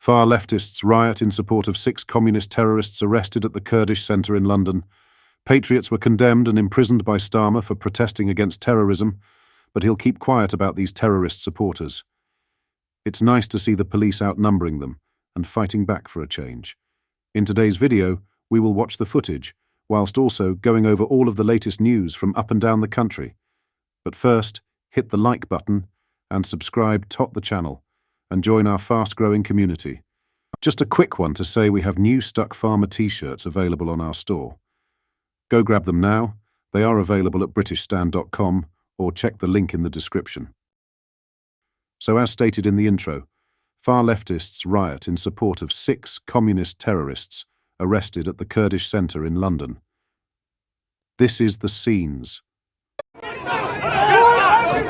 Far leftists riot in support of 6 communist terrorists arrested at the Kurdish centre in London. Patriots were condemned and imprisoned by Starmer for protesting against terrorism, but he'll keep quiet about these terrorist supporters. It's nice to see the police outnumbering them and fighting back for a change. In today's video, we will watch the footage, whilst also going over all of the latest news from up and down the country. But first, hit the like button and subscribe to the channel and join our fast-growing community. Just a quick one to say we have new Stuck Farmer t-shirts available on our store. Go grab them now. They are available at britishstand.com or check the link in the description. So as stated in the intro, far leftists riot in support of 6 communist terrorists arrested at the Kurdish centre in London. This is the scenes. Stay back!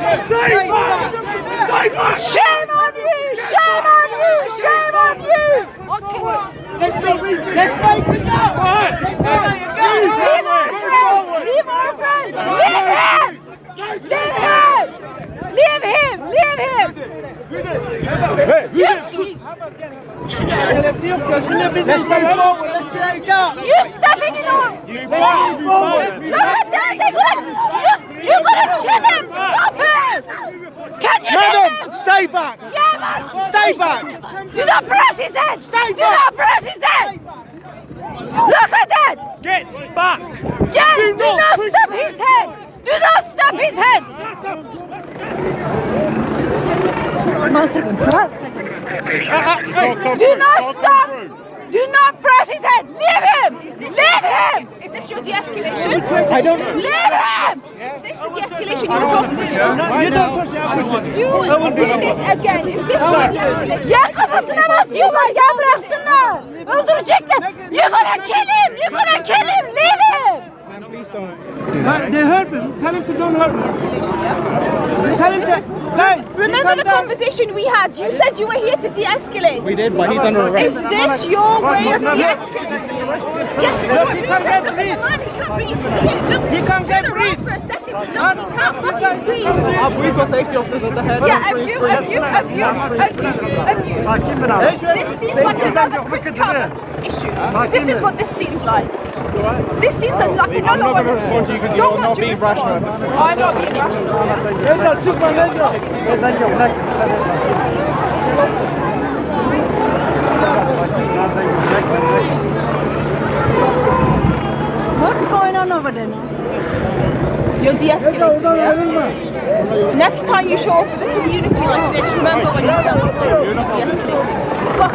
Stay back! Shame on you! Shame on you! Shame on you! Okay. Let's break it down! Let's break it down! Leave our friends! Leave him! Leave him! Leave him! Leave him! Let's move forward! Let's break it down! You're stepping in on! Look at that! You're gonna kill him! Stop it! Can you Madam, leave him? stay back! Yeah, man! Stay back! Do not press his head! Stay Do not press his head! Look at that! Get back! Yeah, do not stop his head! Do not stop his head! 1 second, 1 second. Do not stop! Do not press his head! Leave him! Leave him! Is this your de-escalation? I don't... Leave him! Is this the de-escalation you were talking to? You don't push it. You do this again. Is this your de-escalation? Ya kafasına basıyorlar, ya bıraksınlar! Öldürecekler! You're gonna kill him! You're gonna kill him! Leave him! They hurt him. Tell him to don't hurt him. Tell him to... Guys, Remember the conversation we had? You said you were here to de-escalate. We did, but he's under arrest. Is this your way of de-escalating? Yes, for what reason? He can't get breathe. For a second. No, he can't breathe. We've got safety officers at the head. Yeah, have you? This seems like another Chris Cover issue. This is what this seems like. This seems like nothing. I'm not going to respond to you because you're not being rational at this point. I'm not being rational. What's going on over there now? You're de-escalating, yeah? Next time you show up for the community like this, remember when you tell people you're de-escalating. Fuck.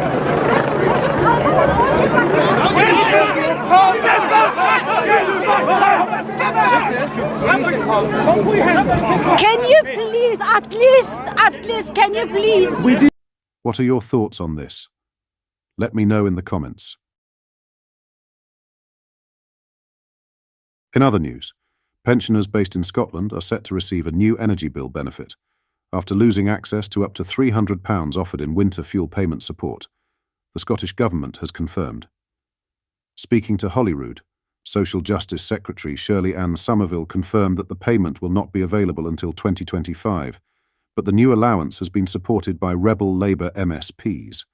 Can you please, at least, can you please? What are your thoughts on this? Let me know in the comments. In other news, pensioners based in Scotland are set to receive a new energy bill benefit after losing access to up to £300 offered in winter fuel payment support, the Scottish Government has confirmed. Speaking to Holyrood, Social Justice Secretary Shirley Ann Somerville confirmed that the payment will not be available until 2025, but the new allowance has been supported by rebel Labour MSPs.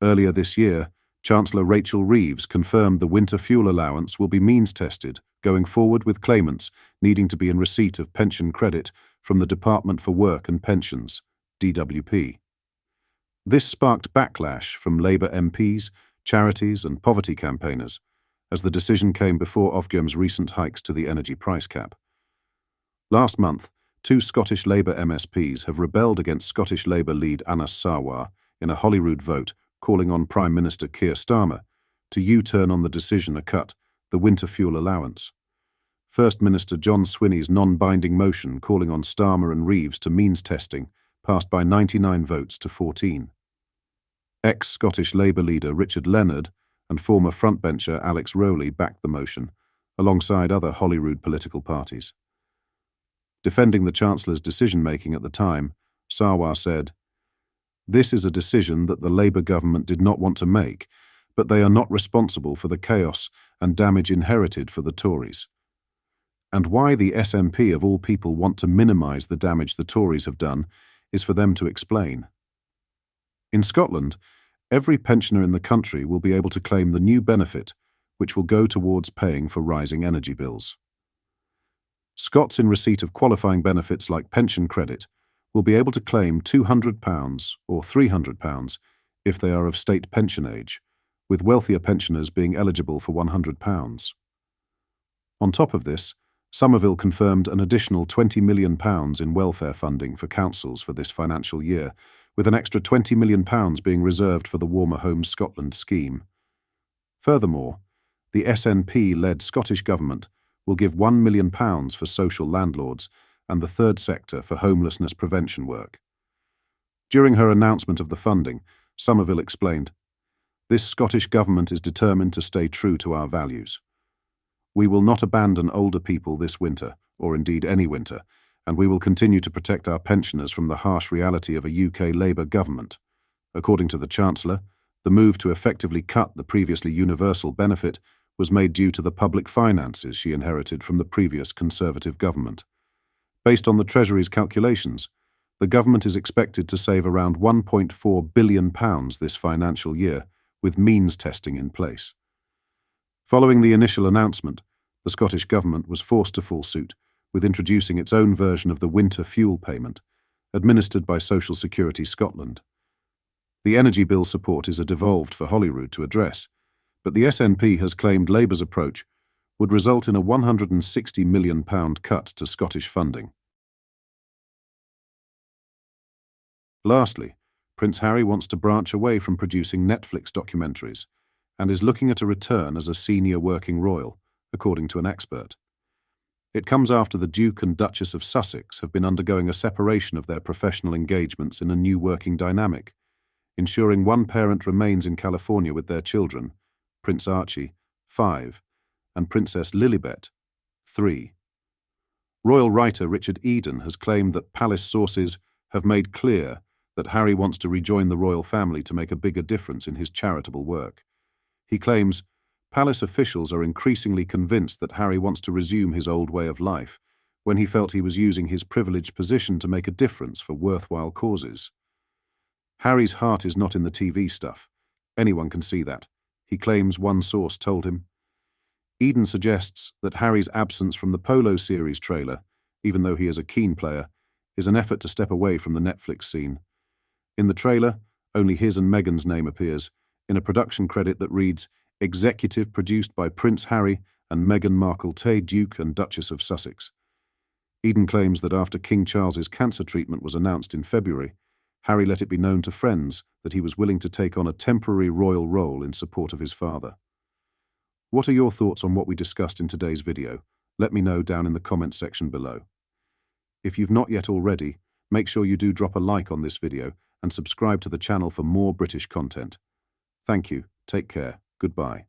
Earlier this year, Chancellor Rachel Reeves confirmed the winter fuel allowance will be means-tested going forward, with claimants needing to be in receipt of pension credit from the Department for Work and Pensions, DWP. This sparked backlash from Labour MPs, charities and poverty campaigners, as the decision came before Ofgem's recent hikes to the energy price cap. Last month, 2 Scottish Labour MSPs have rebelled against Scottish Labour lead Anas Sarwar in a Holyrood vote calling on Prime Minister Keir Starmer to U-turn on the decision to cut the winter fuel allowance. First Minister John Swinney's non-binding motion calling on Starmer and Reeves to means testing passed by 99 votes to 14. Ex-Scottish Labour leader Richard Leonard and former frontbencher Alex Rowley backed the motion, alongside other Holyrood political parties. Defending the Chancellor's decision-making at the time, Sarwar said, "This is a decision that the Labour government did not want to make, but they are not responsible for the chaos and damage inherited for the Tories. And why the SNP of all people want to minimise the damage the Tories have done is for them to explain." In Scotland, every pensioner in the country will be able to claim the new benefit, which will go towards paying for rising energy bills. Scots in receipt of qualifying benefits like pension credit will be able to claim £200 or £300 if they are of state pension age, with wealthier pensioners being eligible for £100. On top of this, Somerville confirmed an additional £20 million in welfare funding for councils for this financial year, with an extra £20 million being reserved for the Warmer Homes Scotland scheme. Furthermore, the SNP-led Scottish Government will give £1 million for social landlords and the third sector for homelessness prevention work. During her announcement of the funding, Somerville explained, "This Scottish Government is determined to stay true to our values. We will not abandon older people this winter, or indeed any winter, and we will continue to protect our pensioners from the harsh reality of a UK Labour government." According to the Chancellor, the move to effectively cut the previously universal benefit was made due to the public finances she inherited from the previous Conservative government. Based on the Treasury's calculations, the government is expected to save around £1.4 billion this financial year, with means testing in place. Following the initial announcement, the Scottish Government was forced to follow suit, with introducing its own version of the winter fuel payment, administered by Social Security Scotland. The energy bill support is a devolved for Holyrood to address, but the SNP has claimed Labour's approach would result in a £160 million cut to Scottish funding. Lastly, Prince Harry wants to branch away from producing Netflix documentaries and is looking at a return as a senior working royal, according to an expert. It comes after the Duke and Duchess of Sussex have been undergoing a separation of their professional engagements in a new working dynamic, ensuring one parent remains in California with their children, Prince Archie, 5, and Princess Lilibet, 3. Royal writer Richard Eden has claimed that palace sources have made clear that Harry wants to rejoin the royal family to make a bigger difference in his charitable work. He claims, "Palace officials are increasingly convinced that Harry wants to resume his old way of life, when he felt he was using his privileged position to make a difference for worthwhile causes." Harry's heart is not in the TV stuff. Anyone can see that, he claims one source told him. Eden suggests that Harry's absence from the Polo series trailer, even though he is a keen player, is an effort to step away from the Netflix scene. In the trailer, only his and Meghan's name appears, in a production credit that reads, "Executive produced by Prince Harry and Meghan Markle, Duke and Duchess of Sussex." Eden claims that after King Charles's cancer treatment was announced in February, Harry let it be known to friends that he was willing to take on a temporary royal role in support of his father. What are your thoughts on what we discussed in today's video? Let me know down in the comments section below. If you've not yet already, make sure you do drop a like on this video and subscribe to the channel for more British content. Thank you, take care, goodbye.